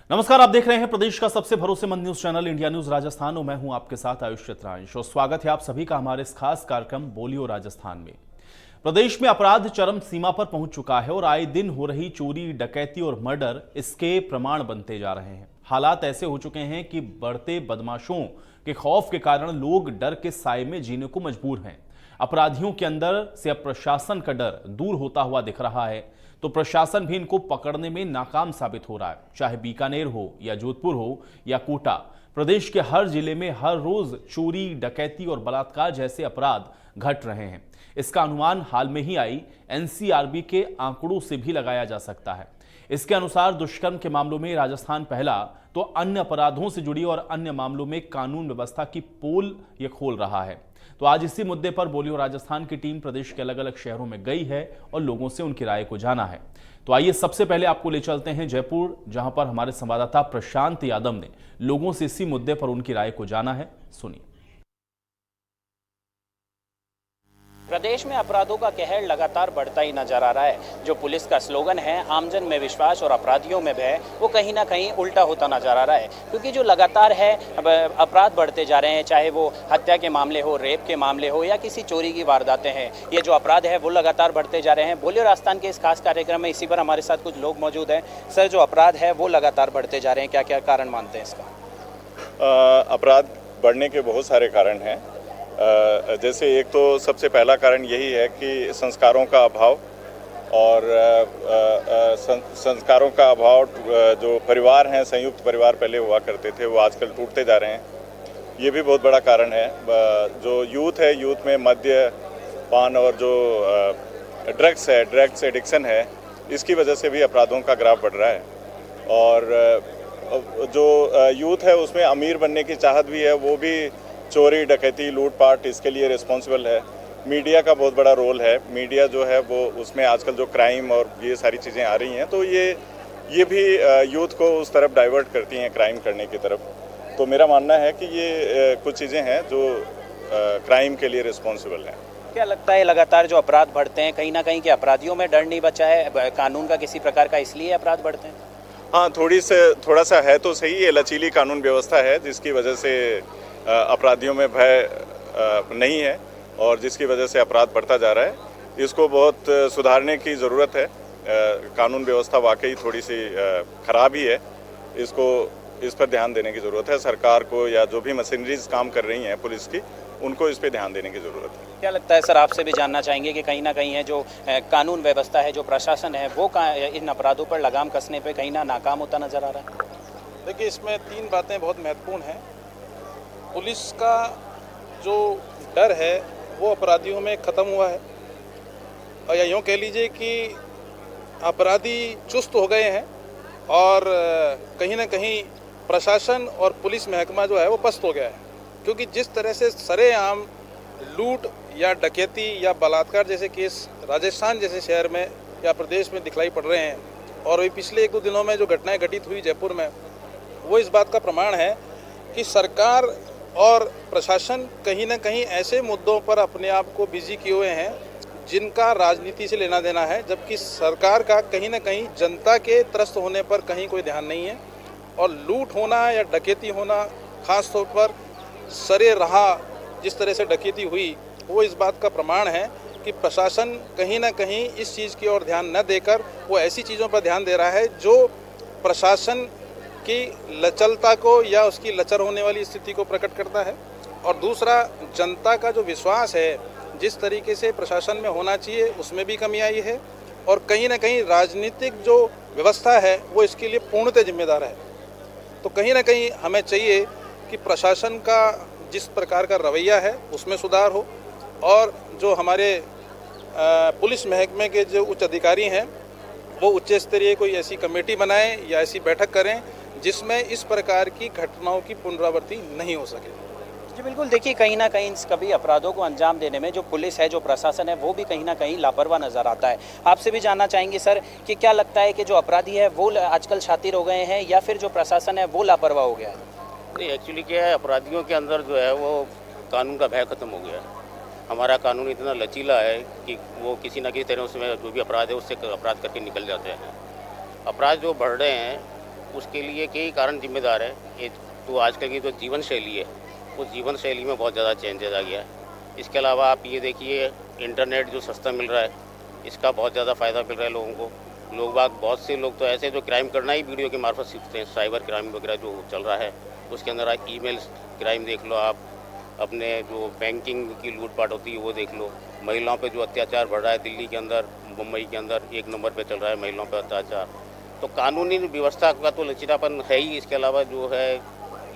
नमस्कार, आप देख रहे हैं प्रदेश का सबसे भरोसेमंद news channel India news Rajasthan और मैं हूं आपके साथ आयुष चित्रांश और स्वागत है आप सभी का हमारे इस खास कार्यक्रम बोलियो राजस्थान में। प्रदेश में अपराध चरम सीमा पर पहुंच चुका है और आए दिन हो रही चोरी, डकैती और मर्डर इसके प्रमाण बनते जा रहे हैं। हालात ऐसे हो चुके हैं कि बढ़ते बदमाशों के खौफ के कारण लोग डर के साए में जीने को मजबूर हैं। अपराधियों के अंदर से अब प्रशासन का डर दूर होता हुआ दिख रहा है, तो प्रशासन भी इनको पकड़ने में नाकाम साबित हो रहा है। चाहे बीकानेर हो या जोधपुर हो या कोटा, प्रदेश के हर जिले में हर रोज चोरी, डकैती और बलात्कार जैसे अपराध घट रहे हैं। इसका अनुमान हाल में ही आई एनसीआरबी के आंकड़ों से भी लगाया जा सकता है। इसके अनुसार दुष्कर्म के मामलों में राजस्थान पहला, तो अन्य अपराधों से जुड़ी और अन्य मामलों में कानून व्यवस्था की पोल ये खोल रहा है। तो आज इसी मुद्दे पर बोलियो राजस्थान की टीम प्रदेश के अलग अलग शहरों में गई है और लोगों से उनकी राय को जाना है। तो आइए सबसे पहले आपको ले चलते हैं जयपुर, जहां पर हमारे संवाददाता प्रशांत यादव ने लोगों से इसी मुद्दे पर उनकी राय को जाना है। सुनिए। प्रदेश में अपराधों का कहर लगातार बढ़ता ही नजर आ रहा है। जो पुलिस का स्लोगन है आमजन में विश्वास और अपराधियों में भय, वो कहीं ना कहीं उल्टा होता नजर आ रहा है, क्योंकि जो लगातार है अपराध बढ़ते जा रहे हैं, चाहे वो हत्या के मामले हो, रेप के मामले हो या किसी चोरी की वारदातें हैं, ये जो अपराध है वो लगातार बढ़ते जा रहे हैं। बोलियो राजस्थान के इस खास कार्यक्रम में इसी पर हमारे साथ कुछ लोग मौजूद हैं। सर, जो अपराध है वो लगातार बढ़ते जा रहे हैं, क्या क्या कारण मानते हैं इसका? अपराध बढ़ने के बहुत सारे कारण हैं। जैसे एक तो सबसे पहला कारण यही है कि संस्कारों का अभाव और संस्कारों का अभाव। जो परिवार हैं, संयुक्त परिवार पहले हुआ करते थे, वो आजकल टूटते जा रहे हैं। ये भी बहुत बड़ा कारण है। जो यूथ है, यूथ में मद्य पान और जो ड्रग्स है, ड्रग्स एडिक्शन है, इसकी वजह से भी अपराधों का ग्राफ बढ़ रहा है। और जो यूथ है उसमें अमीर बनने की चाहत भी है, वो भी चोरी, डकैती, लूटपाट इसके लिए रिस्पॉन्सिबल है। मीडिया का बहुत बड़ा रोल है। मीडिया जो है वो उसमें आजकल जो क्राइम और ये सारी चीज़ें आ रही हैं, तो ये भी यूथ को उस तरफ डाइवर्ट करती हैं, क्राइम करने की तरफ। तो मेरा मानना है कि ये कुछ चीज़ें हैं जो क्राइम के लिए रिस्पॉन्सिबल हैं। क्या लगता है लगातार जो अपराध बढ़ते हैं, कहीं ना कहीं के अपराधियों में डर नहीं बचा है कानून का किसी प्रकार का, इसलिए अपराध बढ़ते हैं? हाँ, थोड़ा सा है तो सही। ये लचीली कानून व्यवस्था है जिसकी वजह से अपराधियों में भय नहीं है और जिसकी वजह से अपराध बढ़ता जा रहा है। इसको बहुत सुधारने की ज़रूरत है। कानून व्यवस्था वाकई थोड़ी सी खराब ही है। इस पर ध्यान देने की ज़रूरत है सरकार को, या जो भी मशीनरीज काम कर रही हैं पुलिस की, उनको इस पर ध्यान देने की ज़रूरत है। क्या लगता है सर, आपसे भी जानना चाहेंगे कि कहीं ना कहीं है जो कानून व्यवस्था है, जो प्रशासन है, वो इन अपराधों पर लगाम कसने पे कहीं ना नाकाम होता नजर आ रहा है? देखिए, इसमें तीन बातें बहुत महत्वपूर्ण हैं। पुलिस का जो डर है वो अपराधियों में ख़त्म हुआ है, और या यूँ कह लीजिए कि अपराधी चुस्त हो गए हैं और कहीं ना कहीं प्रशासन और पुलिस महकमा जो है वो पस्त हो गया है। क्योंकि जिस तरह से सरेआम लूट या डकैती या बलात्कार जैसे केस राजस्थान जैसे शहर में या प्रदेश में दिखलाई पड़ रहे हैं, और अभी पिछले एक दो दिनों में जो घटनाएं घटित हुई जयपुर में, वो इस बात का प्रमाण है कि सरकार और प्रशासन कहीं ना कहीं ऐसे मुद्दों पर अपने आप को बिजी किए हुए हैं जिनका राजनीति से लेना देना है, जबकि सरकार का कहीं ना कहीं जनता के त्रस्त होने पर कहीं कोई ध्यान नहीं है। और लूट होना या डकैती होना, ख़ास तौर पर सरे रहा जिस तरह से डकैती हुई, वो इस बात का प्रमाण है कि प्रशासन कहीं ना कहीं इस चीज़ की ओर ध्यान न देकर वो ऐसी चीज़ों पर ध्यान दे रहा है जो प्रशासन की लचलता को या उसकी लचर होने वाली स्थिति को प्रकट करता है। और दूसरा, जनता का जो विश्वास है जिस तरीके से प्रशासन में होना चाहिए, उसमें भी कमी आई है। और कहीं ना कहीं राजनीतिक जो व्यवस्था है वो इसके लिए पूर्णतः जिम्मेदार है। तो कहीं ना कहीं हमें चाहिए कि प्रशासन का जिस प्रकार का रवैया है उसमें सुधार हो, और जो हमारे पुलिस महकमे के जो उच्च अधिकारी हैं वो उच्च स्तरीय कोई ऐसी कमेटी बनाएं या ऐसी बैठक करें जिसमें इस प्रकार की घटनाओं की पुनरावृत्ति नहीं हो सके। जी बिल्कुल, देखिए कहीं ना कहीं कभी अपराधों को अंजाम देने में जो पुलिस है, जो प्रशासन है, वो भी कहीं ना कहीं लापरवाह नजर आता है। आपसे भी जानना चाहेंगे सर कि क्या लगता है कि जो अपराधी है वो आजकल शातिर हो गए हैं या फिर जो प्रशासन है वो लापरवाह हो गया है? नहीं, एक्चुअली क्या है, अपराधियों के अंदर जो है वो कानून का भय खत्म हो गया है। हमारा कानून इतना लचीला है कि वो किसी न किसी तरह उसमें जो भी अपराध है उससे अपराध करके निकल जाते हैं। अपराध जो बढ़ रहे हैं उसके लिए कई कारण जिम्मेदार है। एक तो आजकल की जो जीवन शैली है, उस जीवन शैली में बहुत ज़्यादा चेंजेस आ गया है। इसके अलावा आप ये देखिए, इंटरनेट जो सस्ता मिल रहा है, इसका बहुत ज़्यादा फ़ायदा मिल रहा है लोगों को। बहुत से लोग तो ऐसे जो क्राइम करना ही वीडियो के मार्फत सीखते हैं। साइबर क्राइम वगैरह जो चल रहा है, उसके अंदर आप ईमेल क्राइम देख लो, आप अपने जो बैंकिंग की लूटपाट होती है वो देख लो। महिलाओं पे जो अत्याचार बढ़ रहा है, दिल्ली के अंदर, मुंबई के अंदर 1 नंबर पे चल रहा है महिलाओं पे अत्याचार। तो कानूनी व्यवस्था का तो लचीलापन है ही। इसके अलावा जो है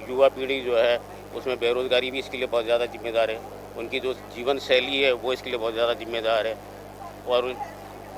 युवा पीढ़ी जो है, उसमें बेरोज़गारी भी इसके लिए बहुत ज़्यादा जिम्मेदार है। उनकी जो जीवन शैली है वो इसके लिए बहुत ज़्यादा जिम्मेदार है। और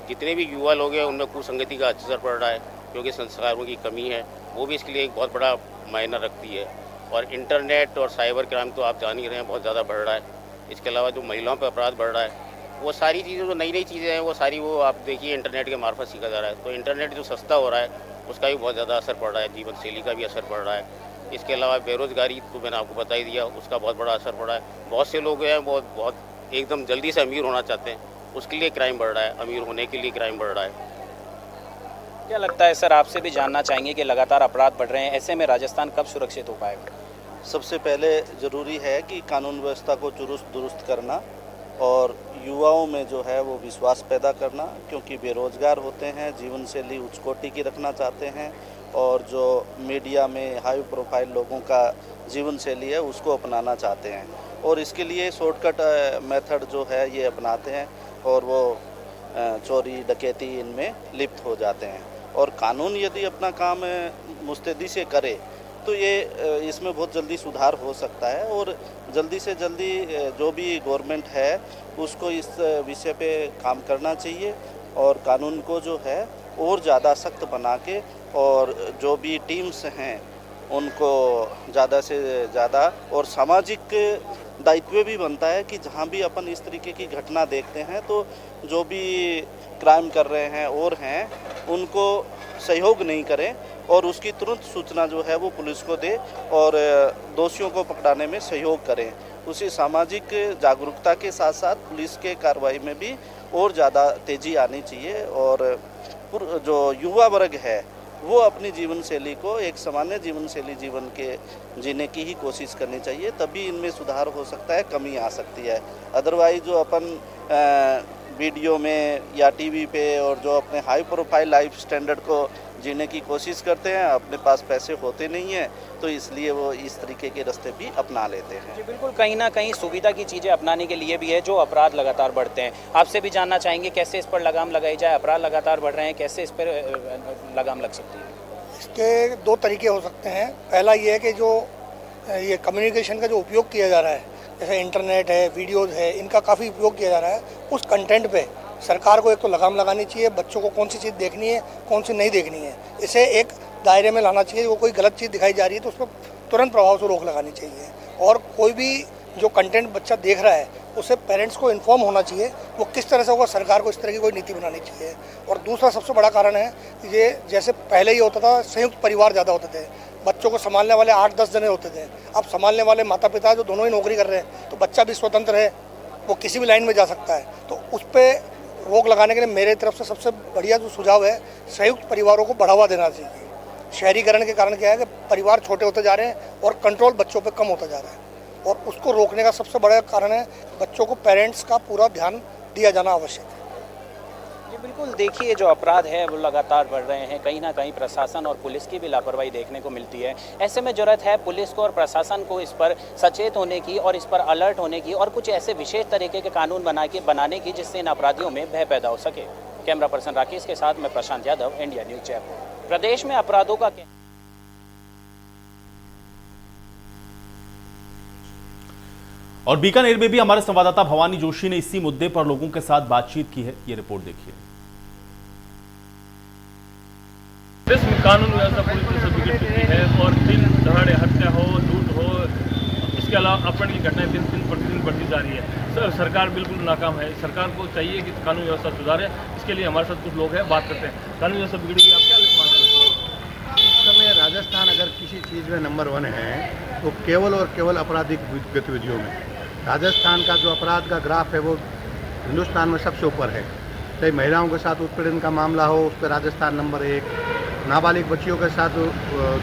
जितने भी युवा लोग हैं उनमें कुसंगति का असर पड़ रहा है, क्योंकि संस्कारों की कमी है, वो भी इसके लिए एक बहुत बड़ा मायना रखती है। और इंटरनेट और साइबर क्राइम तो आप जान ही रहे हैं, बहुत ज़्यादा बढ़ रहा है। इसके अलावा जो महिलाओं पर अपराध बढ़ रहा है, वो सारी चीज़ें जो नई नई चीज़ें हैं वो सारी वो आप देखिए इंटरनेट के मार्फत सीखा जा रहा है। तो इंटरनेट जो सस्ता हो रहा है उसका भी बहुत ज़्यादा असर पड़ रहा है, जीवन शैली का भी असर पड़ रहा है। इसके अलावा बेरोज़गारी तो मैंने आपको बता ही दिया, उसका बहुत बड़ा असर पड़ा है। बहुत से लोग हैं वो बहुत एकदम जल्दी से अमीर होना चाहते हैं, उसके लिए क्राइम बढ़ रहा है। अमीर होने के लिए क्राइम बढ़ रहा है। क्या लगता है सर, आपसे भी जानना चाहेंगे कि लगातार अपराध बढ़ रहे हैं, ऐसे में राजस्थान कब सुरक्षित हो पाएगा? सबसे पहले ज़रूरी है कि कानून व्यवस्था को चुरुस्त दुरुस्त करना और युवाओं में जो है वो विश्वास पैदा करना, क्योंकि बेरोज़गार होते हैं, जीवन शैली उच्च कोटि की रखना चाहते हैं और जो मीडिया में हाई प्रोफाइल लोगों का जीवन शैली है उसको अपनाना चाहते हैं और इसके लिए शॉर्टकट मेथड जो है ये अपनाते हैं और वो चोरी डकैती इनमें लिप्त हो जाते हैं। और कानून यदि अपना काम मुस्तैदी से करे तो ये इसमें बहुत जल्दी सुधार हो सकता है और जल्दी से जल्दी जो भी गवर्नमेंट है उसको इस विषय पे काम करना चाहिए और कानून को जो है और ज़्यादा सख्त बना के और जो भी टीम्स हैं उनको ज़्यादा से ज़्यादा और सामाजिक दायित्व भी बनता है कि जहाँ भी अपन इस तरीके की घटना देखते हैं तो जो भी क्राइम कर रहे हैं और हैं उनको सहयोग नहीं करें और उसकी तुरंत सूचना जो है वो पुलिस को दे और दोषियों को पकड़ाने में सहयोग करें। उसी सामाजिक जागरूकता के साथ साथ पुलिस के कार्रवाई में भी और ज़्यादा तेज़ी आनी चाहिए और जो युवा वर्ग है वो अपनी जीवन शैली को एक सामान्य जीवन शैली जीवन के जीने की ही कोशिश करनी चाहिए, तभी इनमें सुधार हो सकता है, कमी आ सकती है। अदरवाइज जो अपन वीडियो में या टीवी पे और जो अपने हाई प्रोफाइल लाइफ स्टैंडर्ड को जीने की कोशिश करते हैं, अपने पास पैसे होते नहीं हैं तो इसलिए वो इस तरीके के रास्ते भी अपना लेते हैं। जी बिल्कुल, कहीं ना कहीं सुविधा की चीज़ें अपनाने के लिए भी है जो अपराध लगातार बढ़ते हैं। आपसे भी जानना चाहेंगे कैसे इस पर लगाम लगाई जाए, अपराध लगातार बढ़ रहे हैं, कैसे इस पर लगाम लग सकती है? इसके 2 तरीके हो सकते हैं। पहला ये है कि जो ये कम्युनिकेशन का जो उपयोग किया जा रहा है, जैसे इंटरनेट है, वीडियोज़ है, इनका काफ़ी उपयोग किया जा रहा है, उस कंटेंट पे सरकार को एक तो लगाम लगानी चाहिए, बच्चों को कौन सी चीज़ देखनी है कौन सी नहीं देखनी है, इसे एक दायरे में लाना चाहिए। वो कोई गलत चीज़ दिखाई जा रही है तो उस पर तुरंत प्रभाव से रोक लगानी चाहिए और कोई भी जो कंटेंट बच्चा देख रहा है उसे पेरेंट्स को इन्फॉर्म होना चाहिए वो किस तरह से होगा, सरकार को इस तरह की कोई नीति बनानी चाहिए। और दूसरा सबसे बड़ा कारण है ये, जैसे पहले ये होता था संयुक्त परिवार ज़्यादा होते थे, बच्चों को संभालने वाले 8-10 जने होते थे, अब संभालने वाले माता पिता जो दोनों ही नौकरी कर रहे हैं तो बच्चा भी स्वतंत्र है, वो किसी भी लाइन में जा सकता है। तो उस पर रोक लगाने के लिए मेरे तरफ से सबसे बढ़िया जो सुझाव है, संयुक्त परिवारों को बढ़ावा देना चाहिए। शहरीकरण के कारण क्या है कि परिवार छोटे होते जा रहे हैं और कंट्रोल बच्चों पे कम होता जा रहा है और उसको रोकने का सबसे बड़ा कारण है बच्चों को पेरेंट्स का पूरा ध्यान दिया जाना आवश्यक है। जी बिल्कुल, देखिए जो अपराध है वो लगातार बढ़ रहे हैं, कहीं ना कहीं प्रशासन और पुलिस की भी लापरवाही देखने को मिलती है। ऐसे में ज़रूरत है पुलिस को और प्रशासन को इस पर सचेत होने की और इस पर अलर्ट होने की और कुछ ऐसे विशेष तरीके के कानून बनाने की जिससे इन अपराधियों में भय पैदा हो सके। कैमरा पर्सन राकेश के साथ मैं प्रशांत यादव, इंडिया न्यूज़ जयपुर। प्रदेश में अपराधों का और बीकानेर में भी हमारे संवाददाता भवानी जोशी ने इसी मुद्दे पर लोगों के साथ बातचीत की है। ये रिपोर्ट देखिए। देश में कानून व्यवस्था पूरी तरह से बिगड़ चुकी है और दिन दहाड़े हत्या हो, लूट हो, इसके अलावा अपहरण की घटनाएं दिन प्रतिदिन बढ़ती जा रही है। सरकार बिल्कुल नाकाम है। सरकार को चाहिए कि कानून व्यवस्था सुधारे। इसके लिए हमारे साथ कुछ लोग हैं, बात करते हैं। कानून व्यवस्था बिगड़ी है, आप क्या मानते हैं? इस समय राजस्थान अगर किसी चीज़ में नंबर 1 है तो केवल और केवल आपराधिक गतिविधियों में। राजस्थान का जो अपराध का ग्राफ है वो हिंदुस्तान में सबसे ऊपर है। चाहे महिलाओं के साथ उत्पीड़न का मामला हो, उस पर राजस्थान नंबर 1, नाबालिग बच्चियों के साथ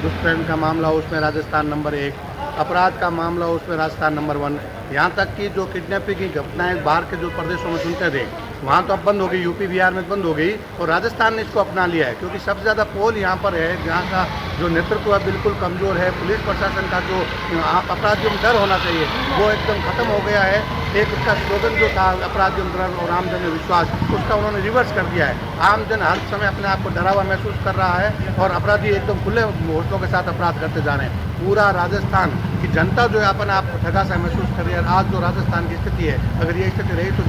दुष्कर्म का मामला उसमें राजस्थान नंबर 1, अपराध का मामला उसमें राजस्थान नंबर 1, यहाँ तक कि जो किडनैपिंग की घटनाएं बाहर के जो प्रदेशों में सुनते थे वहाँ तो अब बंद हो गई, यूपी बिहार में बंद हो गई और राजस्थान ने इसको अपना लिया है, क्योंकि सबसे ज़्यादा पोल यहाँ पर है जहाँ का जो नेतृत्व है बिल्कुल कमज़ोर है। पुलिस प्रशासन का जो अपराधियों में डर होना चाहिए वो एकदम ख़त्म हो गया है। एक उसका स्लोगन जो था अपराधियों में डर और आमजन में विश्वास, उसका उन्होंने रिवर्स कर दिया है। आमजन हर समय अपने आप को डरा हुआ महसूस कर रहा है और अपराधी एकदम खुले हौसलों के साथ अपराध करते जा रहे हैं। पूरा राजस्थान की जनता जो है अपने आप को ठगा सा महसूस कर रही है। आज जो राजस्थान की स्थिति है, अगर ये स्थिति रही तो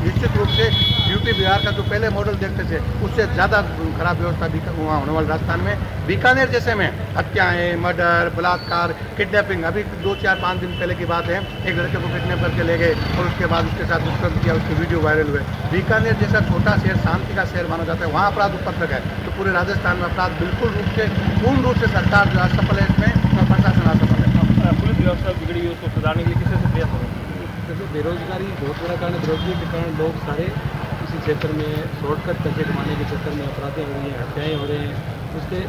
निश्चित रूप से यूपी बिहार का जो पहले मॉडल देखते थे उससे ज़्यादा खराब व्यवस्था वहाँ होने वाली राजस्थान में। बीकानेर जैसे में हत्याएं, मर्डर, बलात्कार, किडनैपिंग, अभी 2-4-5 दिन पहले की बात है, एक लड़के को किडनैप करके ले गए और उसके बाद उसके साथ दुष्कर्म किया, उसके वीडियो वायरल हुए। बीकानेर जैसा छोटा शहर, शांति का शहर माना जाता है, वहाँ अपराध उपद्रव है, तो पूरे राजस्थान में अपराध बिल्कुल रूप से पूर्ण रूप से सरकार जो असफल है इसमें और प्रशासन असफल है। पुलिस व्यवस्था बिगड़ी हुई उसको सुधारने के लिए किसी से प्रयास होगा? जैसे बेरोजगारी बहुत बड़ा कारण है, बेरोजगारी के कारण लोग सारे इसी क्षेत्र में शॉर्टकट पैसे कमाने के चक्कर में अपराधी हो रही हैं, हत्याएँ हो रहे हैं। उसके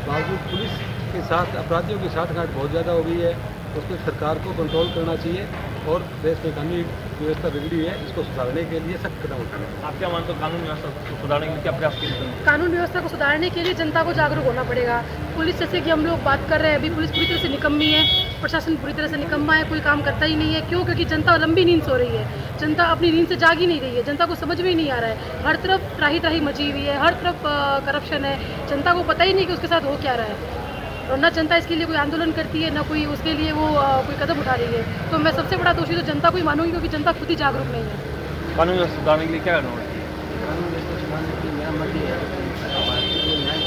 बावजूद पुलिस के साथ अपराधियों की साठगांठ बहुत ज़्यादा हो गई है। उसको सरकार को कंट्रोल करना चाहिए और देश में कानूनी व्यवस्था बिगड़ी हुई है, इसको सुधारने के लिए सख्त कदम उठाने। आप क्या मानते हो कानून व्यवस्था को सुधारने के लिए क्या प्रयास किए जाएंगे? कानून व्यवस्था को सुधारने के लिए जनता को जागरूक होना पड़ेगा। पुलिस जैसे कि हम लोग बात कर रहे हैं, अभी पुलिस पूरी तरह से निकम्मी है, प्रशासन पूरी तरह से निकम्मा है, कोई काम करता ही नहीं है। क्यों? क्योंकि जनता लंबी नींद सो रही है, जनता अपनी नींद से जाग ही नहीं रही है, जनता को समझ में ही नहीं आ रहा है। हर तरफ त्राही त्राही मची हुई है, हर तरफ करप्शन है, जनता को पता ही नहीं कि उसके साथ हो क्या रहा है और ना जनता इसके लिए कोई आंदोलन करती है, ना कोई उसके लिए वो कोई कदम उठा रही है। तो मैं सबसे बड़ा दोषी तो जनता को ही मानूंगी, क्योंकि जनता खुद ही जागरूक नहीं है। कानून व्यवस्था सुधारने के लिए क्या करना होगा? कानून व्यवस्था सुधारने के लिए मेरा मत ये है कि न्याय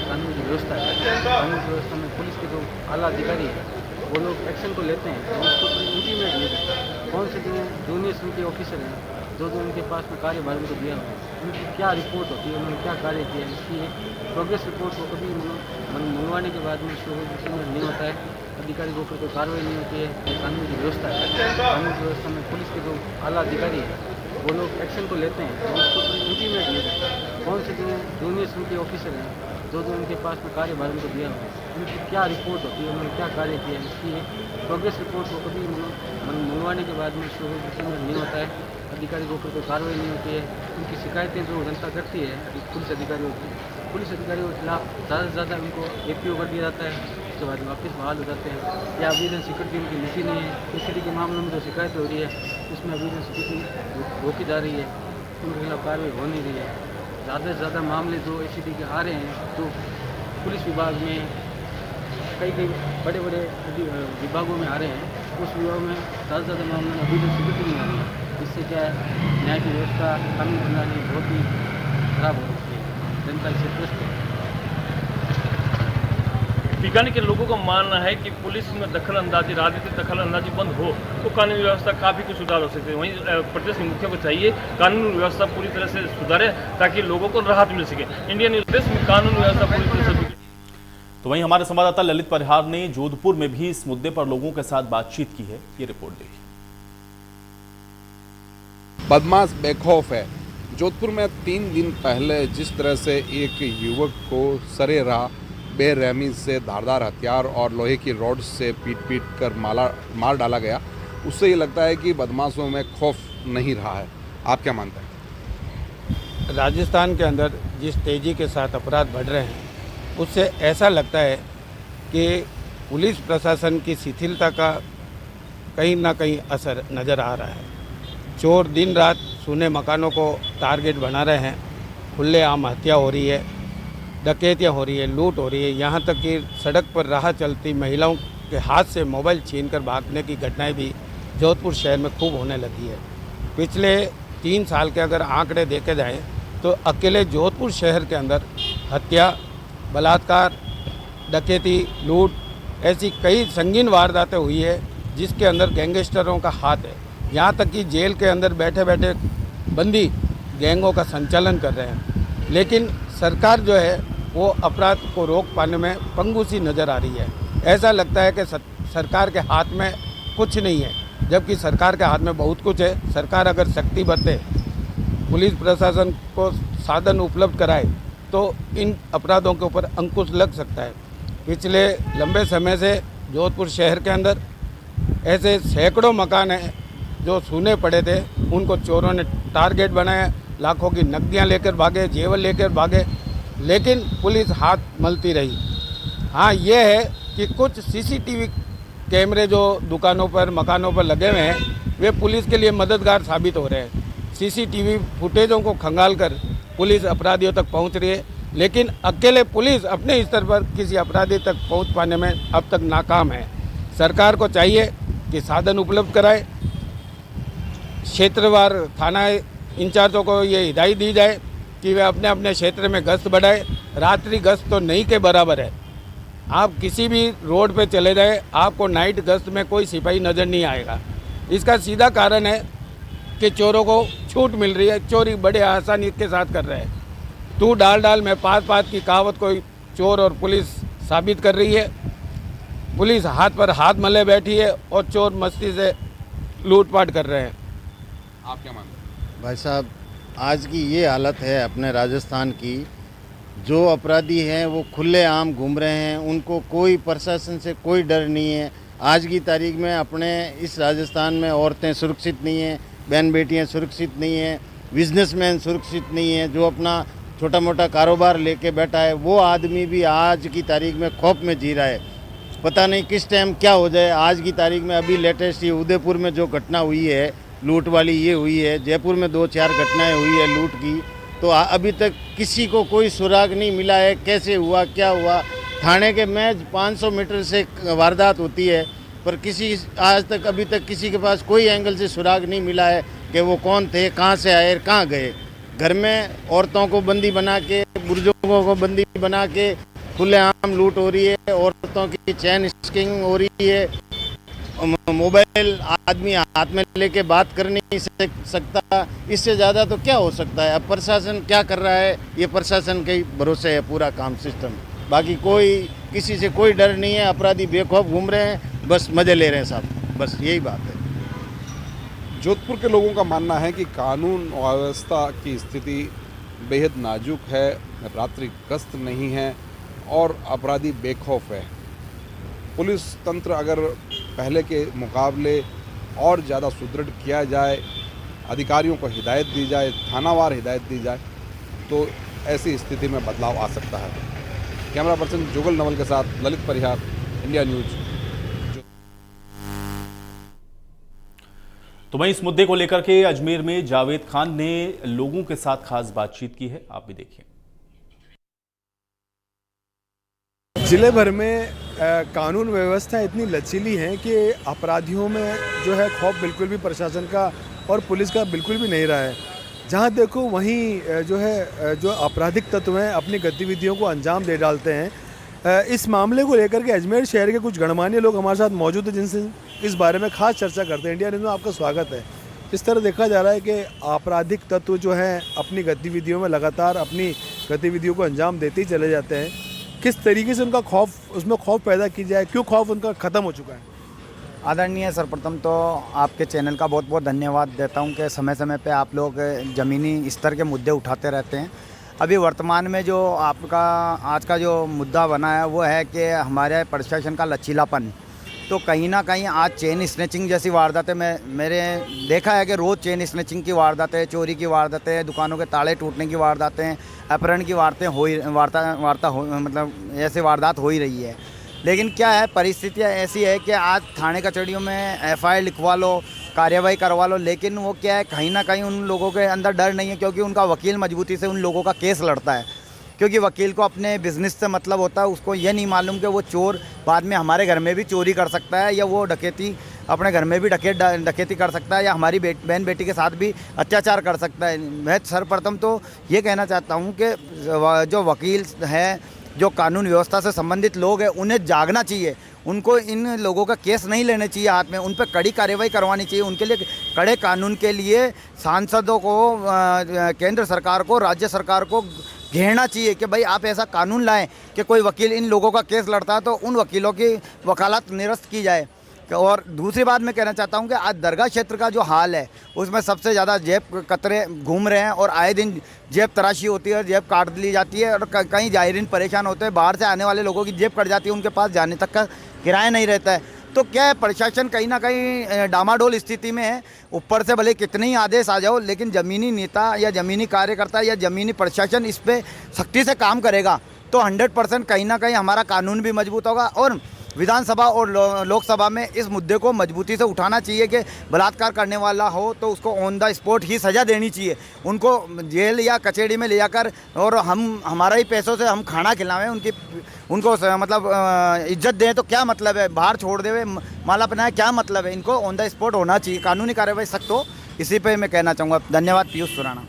कानून की व्यवस्था है, कानून की व्यवस्था में पुलिस के जो आला अधिकारी है वो लोग एक्शन को लेते हैं, उसको इम्प्लीमेंट नहीं करते। कौन से जो जूनियर उनके ऑफिसर हैं जो उनके पास में कार्यभार उनको दिया हुआ है, उनकी क्या रिपोर्ट होती है, उन्होंने क्या कार्य किया है, इसकी एक प्रोग्रेस रिपोर्ट को कभी मंगवाने के बाद में उसको नहीं होता है, अधिकारी के ऊपर कोई कार्रवाई नहीं होती है। कानून की व्यवस्था है, कानून की व्यवस्था में पुलिस के जो आला अधिकारी है वो लोग एक्शन को लेते हैं, उसको इम्प्लीमेंट नहीं करते। कौन से जो जूनियर उनके ऑफिसर हैं जो उनके पास में कार्यभार उनको दिया हुआ है, उनकी क्या रिपोर्ट होती है, उन्होंने क्या कार्य किया है, इसकी एक प्रोग्रेस रिपोर्ट को कभी मंगवाने के बाद में उसको नहीं होता है, अधिकारी के ऊपर कोई कार्रवाई नहीं होती है। उनकी शिकायतें जो जनता करती है पुलिस अधिकारियों के खिलाफ ज़्यादा से ज़्यादा उनको APO कर दिया जाता है, उसके बाद वापस बहाल हो जाते हैं, या आवेदन स्वीकृति उनकी लिखी नहीं है। एसीडी के मामलों में जो शिकायत हो रही है उसमें आवेदन स्वीकृति रोकी जा रही है, उनके खिलाफ कार्रवाई हो नहीं रही है। ज़्यादा से ज़्यादा मामले जो ACD के आ रहे हैं तो पुलिस विभाग में कई बड़े विभागों में आ रहे हैं, उस विभाग में ज़्यादा से ज़्यादा मामलों में आवेदन स्वीकृति नहीं आ रही है। इससे क्या है, न्याय की व्यवस्था कानून प्रणाली बहुत ही खराब हो रही है, जनता इससे त्रस्त है। बीकानेर के लोगों का मानना है कि पुलिस में दखल अंदाजी, राजनीतिक दखल अंदाजी बंद हो तो कानून व्यवस्था काफ़ी कुछ सुधार हो सकते हैं। वहीं प्रदेश मुख्य को चाहिए कानून व्यवस्था पूरी तरह से सुधारे ताकि लोगों को राहत मिल सके। इंडियन न्यूज़ देश में कानून व्यवस्था पूरी तरह से। तो वहीं हमारे संवाददाता ललित परिहार ने जोधपुर में भी इस मुद्दे पर लोगों के साथ बातचीत की है, ये रिपोर्ट देखिए। बदमाश बेखौफ है। जोधपुर में 3 दिन पहले जिस तरह से एक युवक को सरेराह बेरहमी से धारदार हथियार और लोहे की रॉड से पीट कर मार डाला गया, उससे ये लगता है कि बदमाशों में खौफ नहीं रहा है। आप क्या मानते हैं? राजस्थान के अंदर जिस तेज़ी के साथ अपराध बढ़ रहे हैं उससे ऐसा लगता है कि पुलिस प्रशासन की शिथिलता का कहीं ना कहीं असर नज़र आ रहा है। चोर दिन रात सूने मकानों को टारगेट बना रहे हैं, खुलेआम हत्या हो रही है, डकैतियाँ हो रही है, लूट हो रही है, यहाँ तक कि सड़क पर राह चलती महिलाओं के हाथ से मोबाइल छीनकर भागने की घटनाएं भी जोधपुर शहर में खूब होने लगी है। पिछले 3 साल के अगर आंकड़े देखे जाएं तो अकेले जोधपुर शहर के अंदर हत्या, बलात्कार, डकैती, लूट ऐसी कई संगीन वारदातें हुई है जिसके अंदर गैंगस्टरों का हाथ है। यहाँ तक कि जेल के अंदर बैठे बैठे बंदी गैंगों का संचालन कर रहे हैं, लेकिन सरकार जो है वो अपराध को रोक पाने में पंगु सी नज़र आ रही है। ऐसा लगता है कि सरकार के हाथ में कुछ नहीं है, जबकि सरकार के हाथ में बहुत कुछ है। सरकार अगर सख्ती बरते, पुलिस प्रशासन को साधन उपलब्ध कराए तो इन अपराधों के ऊपर अंकुश लग सकता है। पिछले लंबे समय से जोधपुर शहर के अंदर ऐसे सैकड़ों मकान हैं जो सूने पड़े थे, उनको चोरों ने टारगेट बनाया, लाखों की नकदियाँ लेकर भागे, जेवर लेकर भागे, लेकिन पुलिस हाथ मलती रही। हाँ, ये है कि कुछ सीसीटीवी कैमरे जो दुकानों पर, मकानों पर लगे हुए हैं, वे पुलिस के लिए मददगार साबित हो रहे हैं। सीसीटीवी फुटेजों को खंगाल कर पुलिस अपराधियों तक पहुंच रही है, लेकिन अकेले पुलिस अपने स्तर पर किसी अपराधी तक पहुंच पाने में अब तक नाकाम है। सरकार को चाहिए कि साधन उपलब्ध कराए, क्षेत्रवार थाना इंचार्जों को ये हिदायत दी जाए कि वे अपने अपने क्षेत्र में गश्त बढ़ाए। रात्रि गश्त तो नहीं के बराबर है। आप किसी भी रोड पे चले जाए, आपको नाइट गश्त में कोई सिपाही नज़र नहीं आएगा। इसका सीधा कारण है कि चोरों को छूट मिल रही है, चोरी बड़े आसानी के साथ कर रहे हैं। तू डाल में पात की कहावत कोई चोर और पुलिस साबित कर रही है। पुलिस हाथ पर हाथ मले बैठी है और चोर मस्ती से लूटपाट कर रहे हैं। आप क्या मानते हैं? भाई साहब, आज की ये हालत है अपने राजस्थान की, जो अपराधी हैं वो खुलेआम घूम रहे हैं, उनको कोई प्रशासन से कोई डर नहीं है। आज की तारीख में अपने इस राजस्थान में औरतें सुरक्षित नहीं हैं, बहन बेटियां सुरक्षित नहीं हैं, बिजनेसमैन सुरक्षित नहीं है। जो अपना छोटा मोटा कारोबार लेके बैठा है वो आदमी भी आज की तारीख में खौफ में जी रहा है। पता नहीं किस टाइम क्या हो जाए। आज की तारीख में अभी लेटेस्ट ये उदयपुर में जो घटना हुई है लूट वाली, ये हुई है। जयपुर में 2-4 घटनाएं हुई है लूट की, तो अभी तक किसी को कोई सुराग नहीं मिला है। कैसे हुआ, क्या हुआ? थाने के में 500 मीटर से वारदात होती है, पर किसी आज तक अभी तक किसी के पास कोई एंगल से सुराग नहीं मिला है कि वो कौन थे, कहाँ से आए, कहाँ गए। घर में औरतों को बंदी बना के, बुजुर्गों को बंदी बना के खुलेआम लूट हो रही है। औरतों की चैन स्किंग हो रही है। मोबाइल आदमी हाथ में लेके बात कर नहीं सकता। इससे ज़्यादा तो क्या हो सकता है? अब प्रशासन क्या कर रहा है, ये प्रशासन के भरोसे है पूरा काम सिस्टम। बाकी कोई किसी से कोई डर नहीं है। अपराधी बेखौफ घूम रहे हैं, बस मज़े ले रहे हैं साहब, बस यही बात है। जोधपुर के लोगों का मानना है कि कानून व्यवस्था की स्थिति बेहद नाजुक है, रात्रि गश्त नहीं है और अपराधी बेखौफ है। पुलिस तंत्र अगर पहले के मुकाबले और ज़्यादा सुदृढ़ किया जाए, अधिकारियों को हिदायत दी जाए, थानावार हिदायत दी जाए, तो ऐसी स्थिति में बदलाव आ सकता है। कैमरा पर्सन जुगल नवल के साथ ललित परिहार, इंडिया न्यूज़। तो वहीं इस मुद्दे को लेकर के अजमेर में जावेद खान ने लोगों के साथ खास बातचीत की है, आप भी देखिए। जिले भर में कानून व्यवस्था इतनी लचीली है कि अपराधियों में जो है खौफ बिल्कुल भी प्रशासन का और पुलिस का बिल्कुल भी नहीं रहा है। जहां देखो वहीं जो है जो आपराधिक तत्व हैं अपनी गतिविधियों को अंजाम दे डालते हैं। इस मामले को लेकर के अजमेर शहर के कुछ गणमान्य लोग हमारे साथ मौजूद हैं जिनसे इस बारे में खास चर्चा करते हैं। इंडिया न्यूज़ में आपका स्वागत है। इस तरह देखा जा रहा है कि आपराधिक तत्व जो हैं अपनी गतिविधियों में लगातार अपनी गतिविधियों को अंजाम देते ही चले जाते हैं। किस तरीके से उनका खौफ, उसमें खौफ पैदा की जाए, क्यों खौफ उनका ख़त्म हो चुका है? आदरणीय सर्वप्रथम तो आपके चैनल का बहुत बहुत धन्यवाद देता हूं कि समय समय पे आप लोग ज़मीनी स्तर के मुद्दे उठाते रहते हैं। अभी वर्तमान में जो आपका आज का जो मुद्दा बना है वो है कि हमारे प्रशासन का लचीलापन। तो कहीं ना कहीं आज चेन स्नैचिंग जैसी वारदातें मैंने देखा है कि रोज़ चेन स्नैचिंग की वारदातें, चोरी की वारदातें, दुकानों के ताले टूटने की वारदातें, अपहरण की मतलब ऐसे वारदात हो ही रही है। लेकिन क्या है, परिस्थितियाँ ऐसी है कि आज थाने कचहरियों में FIR लिखवा लो, कार्रवाई करवा लो, लेकिन वो क्या है, कहीं ना कहीं उन लोगों के अंदर डर नहीं है, क्योंकि उनका वकील मजबूती से उन लोगों का केस लड़ता है। क्योंकि वकील को अपने बिजनेस से मतलब होता है, उसको ये नहीं मालूम कि वो चोर बाद में हमारे घर में भी चोरी कर सकता है, या वो डकैती अपने घर में भी डकैती कर सकता है, या हमारी बहन बेटी के साथ भी अत्याचार कर सकता है। मैं सर्वप्रथम तो ये कहना चाहता हूँ कि जो वकील हैं, जो कानून व्यवस्था से संबंधित लोग हैं, उन्हें जागना चाहिए। उनको इन लोगों का केस नहीं लेने चाहिए हाथ में, उन पर कड़ी कार्रवाई करवानी चाहिए। उनके लिए कड़े कानून के लिए सांसदों को, केंद्र सरकार को, राज्य सरकार को घेरना चाहिए कि भाई आप ऐसा कानून लाएं कि कोई वकील इन लोगों का केस लड़ता है तो उन वकीलों की वकालत निरस्त की जाए। और दूसरी बात मैं कहना चाहता हूँ कि आज दरगाह क्षेत्र का जो हाल है उसमें सबसे ज़्यादा जेब कतरे घूम रहे हैं और आए दिन जेब तराशी होती है, जेब काट ली जाती है और कई जायरीन परेशान होते हैं। बाहर से आने वाले लोगों की जेब कट जाती है, उनके पास जाने तक का किराया नहीं रहता है। तो क्या है, प्रशासन कहीं ना कहीं डामाडोल स्थिति में है। ऊपर से भले कितने ही आदेश आ जाओ, लेकिन ज़मीनी नेता या ज़मीनी कार्यकर्ता या ज़मीनी प्रशासन इस पर सख्ती से काम करेगा तो 100% कहीं ना कहीं हमारा कानून भी मजबूत होगा। और विधानसभा और लोकसभा में इस मुद्दे को मजबूती से उठाना चाहिए कि बलात्कार करने वाला हो तो उसको ऑन द स्पॉट ही सज़ा देनी चाहिए। उनको जेल या कचहरी में ले जाकर और हमारा ही पैसों से हम खाना खिलावें, उनको मतलब इज्जत दें तो क्या मतलब है, बाहर छोड़ देवे माला पहनाए क्या मतलब है। इनको ऑन द स्पॉट होना चाहिए, कानूनी कार्रवाई सख्त हो। इसी पे मैं कहना चाहूँगा। धन्यवाद पीयूष सुराना।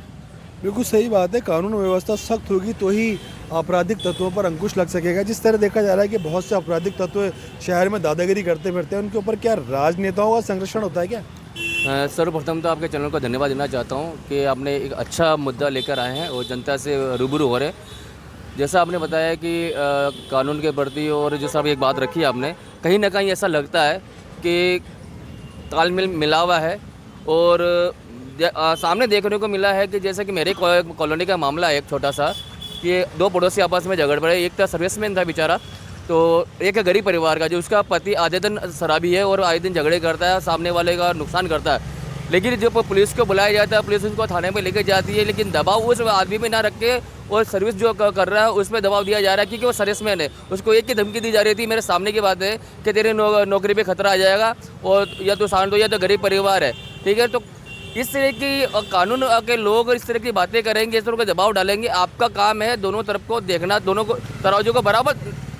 बिल्कुल सही बात है, कानून व्यवस्था सख्त होगी तो ही आपराधिक तत्वों पर अंकुश लग सकेगा। जिस तरह देखा जा रहा है कि बहुत से आपराधिक तत्व शहर में दादागिरी करते फिरते हैं, उनके ऊपर क्या राजनेताओं का संरक्षण होता है क्या? सर्वप्रथम तो आपके चैनल को धन्यवाद देना चाहता हूं कि आपने एक अच्छा मुद्दा लेकर आए हैं और जनता से रूबरू हो रहे हैं। जैसा आपने बताया कि कानून के प्रति और जैसा भी एक बात रखी आपने, कहीं ना कहीं ऐसा लगता है कि तालमेल मिला हुआ है। और सामने देखने को मिला है कि जैसे कि मेरे कॉलोनी का मामला है एक छोटा सा, कि दो पड़ोसी आपस में झगड़ पड़े। एक था सर्विसमैन था बेचारा, तो एक है गरीब परिवार का जो उसका पति आधे दिन शराबी है और आए दिन झगड़े करता है, सामने वाले का नुकसान करता है। लेकिन जब पुलिस को बुलाया जाता है, पुलिस उनको थाने में लेके जाती है, लेकिन दबाव उस आदमी में ना रख के और सर्विस जो कर रहा है उस पर दबाव दिया जा रहा है क्योंकि वो सर्विसमैन है। उसको एक की धमकी दी जा रही थी, मेरे सामने की बात है, कि तेरे नौकरी पे खतरा आ जाएगा और या तो शांत हो या तो गरीब परिवार है, ठीक है। तो इस तरह की कानून के लोग इस तरह की बातें करेंगे, इस तरह का दबाव डालेंगे। आपका काम है दोनों तरफ को देखना, दोनों को तराजू को बराबर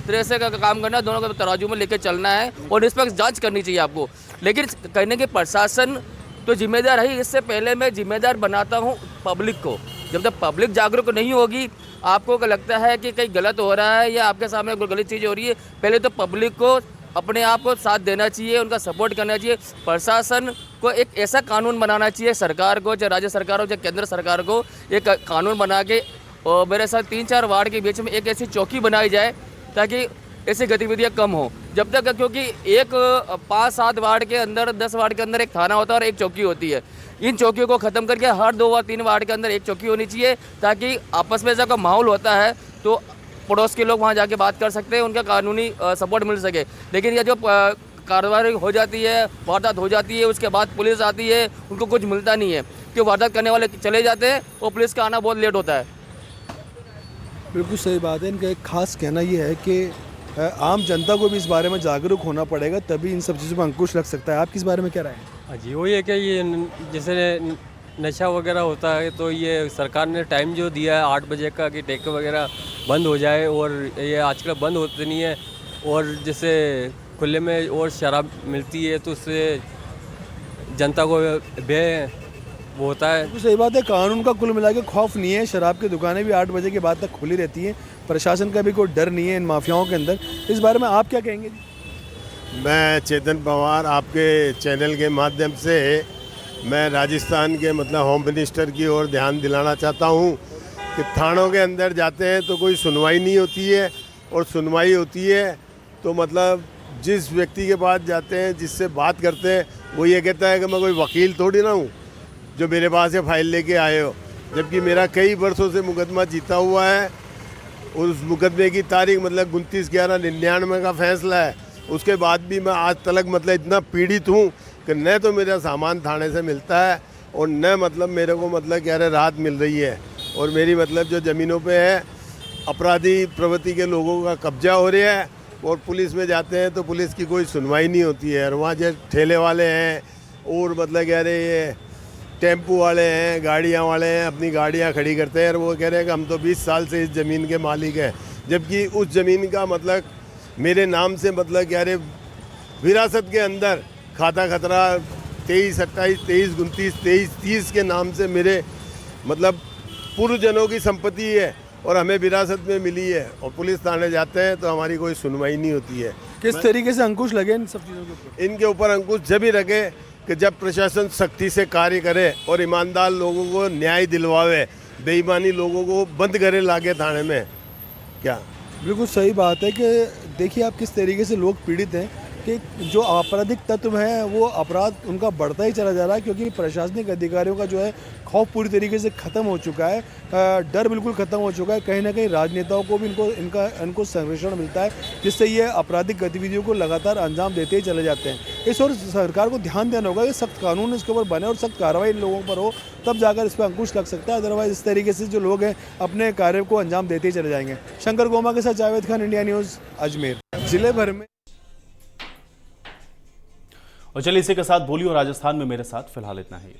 तरह से का काम करना, दोनों को तराजू में लेकर चलना है और निष्पक्ष जांच करनी चाहिए आपको। लेकिन कहने के प्रशासन तो जिम्मेदार है, इससे पहले मैं जिम्मेदार बनाता हूँ पब्लिक को। जब तक पब्लिक जागरूक नहीं होगी, आपको लगता है कि कहीं गलत हो रहा है या आपके सामने कोई गलत चीज़ हो रही है, पहले तो पब्लिक को अपने आप को साथ देना चाहिए, उनका सपोर्ट करना चाहिए। प्रशासन को एक ऐसा कानून बनाना चाहिए, सरकार को, चाहे राज्य सरकार हो चाहे केंद्र सरकार को, एक कानून बना के और मेरे साथ 3-4 वार्ड के बीच में एक ऐसी चौकी बनाई जाए ताकि ऐसी गतिविधियां कम हो। जब तक, क्योंकि एक 5-7 वार्ड के अंदर 10 वार्ड के अंदर एक थाना होता है और एक चौकी होती है। इन चौकियों को ख़त्म करके हर 2 व 3 वार्ड के अंदर एक चौकी होनी चाहिए ताकि आपस में ऐसा का माहौल होता है तो पड़ोस के लोग वहाँ जाके बात कर सकते हैं, उनका कानूनी सपोर्ट मिल सके। लेकिन ये जो कार्रवाई हो जाती है, वारदात हो जाती है, उसके बाद पुलिस आती है, उनको कुछ मिलता नहीं है कि वारदात करने वाले चले जाते हैं और पुलिस का आना बहुत लेट होता है। बिल्कुल सही बात है। इनका एक खास कहना ये है कि आम जनता को भी इस बारे में जागरूक होना पड़ेगा, तभी इन सब चीज़ों पर अंकुश लग सकता है। आप किस बारे में क्या राय है? जी वही है कि ये जैसे नशा वगैरह होता है तो ये सरकार ने टाइम जो दिया है 8 बजे का कि ठेके वगैरह बंद हो जाए, और ये आजकल बंद होते नहीं है। और जैसे खुले में और शराब मिलती है तो उससे जनता को वो होता है। तो सही बात है, कानून का कुल मिला के खौफ नहीं है। शराब की दुकानें भी 8 बजे के बाद तक खुली रहती हैं, प्रशासन का भी कोई डर नहीं है इन माफियाओं के अंदर। इस बारे में आप क्या कहेंगे जी? मैं चेतन पवार, आपके चैनल के माध्यम से मैं राजस्थान के मतलब होम मिनिस्टर की ओर ध्यान दिलाना चाहता हूँ कि थानों के अंदर जाते हैं तो कोई सुनवाई नहीं होती है, और सुनवाई होती है तो मतलब जिस व्यक्ति के पास जाते हैं, जिससे बात करते हैं, वो ये कहता है कि मैं कोई वकील थोड़ी ना हूँ जो मेरे पास ये फाइल लेके आए हो। जबकि मेरा कई वर्षों से मुकदमा जीता हुआ है और उस मुकदमे की तारीख मतलब 29/11/99 का फैसला है। उसके बाद भी मैं आज तक मतलब इतना पीड़ित हूँ कि न तो मेरा सामान थाने से मिलता है और न मतलब मेरे को मतलब क्या राहत मिल रही है। और मेरी मतलब जो ज़मीनों पे है अपराधी प्रवृत्ति के लोगों का कब्जा हो रहा है, और पुलिस में जाते हैं तो पुलिस की कोई सुनवाई नहीं होती है। और वहाँ जो ठेले वाले हैं और मतलब कह रहे ये टेम्पू वाले हैं, गाड़ियाँ वाले हैं, अपनी गाड़ियाँ खड़ी करते हैं और वो कह रहे हैं कि हम तो 20 साल से इस ज़मीन के मालिक हैं, जबकि उस ज़मीन का मतलब मेरे नाम से मतलब क्या रहे विरासत के अंदर खाता खतरा 23, 28, 23, 29, 23, 30 के नाम से मेरे मतलब पूर्वजनों की संपत्ति है और हमें विरासत में मिली है। और पुलिस थाने जाते हैं तो हमारी कोई सुनवाई नहीं होती है। किस तरीके से अंकुश लगे इन सब चीज़ों के ऊपर? इनके ऊपर अंकुश जब ही रखे कि जब प्रशासन सख्ती से कार्य करे और ईमानदार लोगों को न्याय दिलवावे, बेईमानी लोगों को बंद करे लाके थाने में। क्या बिल्कुल सही बात है कि देखिए आप किस तरीके से लोग पीड़ित हैं। कि जो आपराधिक तत्व हैं वो अपराध उनका बढ़ता ही चला जा रहा है, क्योंकि प्रशासनिक अधिकारियों का जो है खौफ पूरी तरीके से ख़त्म हो चुका है, डर बिल्कुल ख़त्म हो चुका है। कहीं ना कहीं राजनेताओं को भी इनको संरक्षण मिलता है, जिससे ये आपराधिक गतिविधियों को लगातार अंजाम देते ही चले जाते हैं। इस और सरकार को ध्यान देना होगा कि सख्त कानून इसके ऊपर बने और सख्त कार्रवाई इन लोगों पर हो, तब जाकर इस पर अंकुश लग सकता है। अदरवाइज इस तरीके से जो लोग हैं अपने कार्य को अंजाम देते ही चले जाएंगे। शंकर गोमा के साथ जावेद खान, इंडिया न्यूज़, अजमेर। जिले भर में और चलिए इसी के साथ बोलियो राजस्थान में मेरे साथ फिलहाल इतना ही।